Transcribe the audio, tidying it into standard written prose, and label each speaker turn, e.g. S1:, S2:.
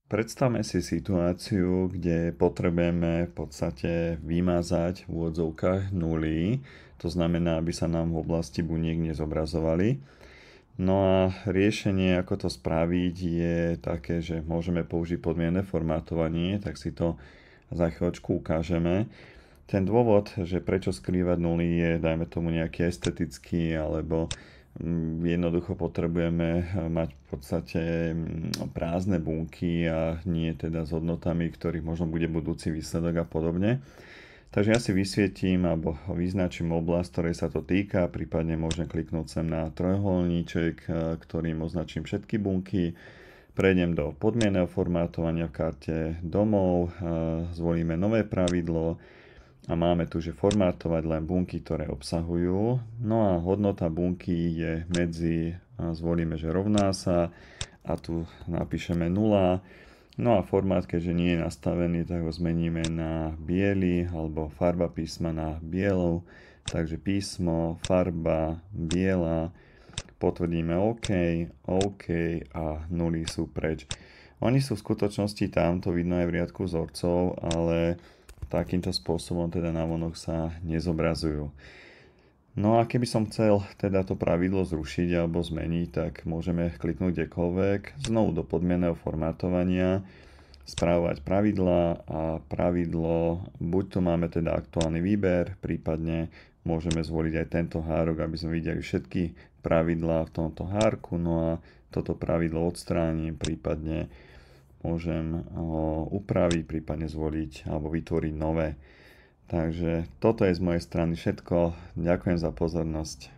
S1: Predstavme si situáciu, kde potrebujeme v podstate vymazať v úvodzovkách nuly, to znamená, aby sa nám v oblasti buniek nezobrazovali. No a riešenie, ako to spraviť, je také, že môžeme použiť podmienné formátovanie, tak si to za chvíľočku ukážeme. Ten dôvod, že prečo skrývať nuly je, dajme tomu nejaký estetický, alebo jednoducho potrebujeme mať v podstate prázdne bunky a nie teda s hodnotami, ktorých možno bude budúci výsledok a podobne. Takže ja si vysvietím alebo vyznačím oblasť, ktorej sa to týka, prípadne môžem kliknúť sem na trojuholníček, ktorým označím všetky bunky. Prejdem do podmienného formátovania v karte domov, zvolíme nové pravidlo a máme tu, že formátovať len bunky, ktoré obsahujú. No a hodnota bunky je medzi, zvolíme, že rovná sa a tu napíšeme 0. No a formát, keďže nie je nastavený, tak ho zmeníme na biely alebo farba písma na bielou. Takže písmo, farba, biela, potvrdíme OK, OK a nuly sú preč. Oni sú v skutočnosti tam, to vidno aj v riadku vzorcov, ale takýmto spôsobom teda navonok sa nezobrazujú. No a keby som chcel teda to pravidlo zrušiť alebo zmeniť, tak môžeme kliknúť kdekoľvek, znovu do podmienného formátovania, správovať pravidlá a pravidlo, buď tu máme teda aktuálny výber, prípadne môžeme zvoliť aj tento hárok, aby sme videli všetky pravidlá v tomto hárku, no a toto pravidlo odstránim, prípadne môžem ho upraviť, prípadne zvoliť alebo vytvoriť nové. Takže toto je z mojej strany všetko. Ďakujem za pozornosť.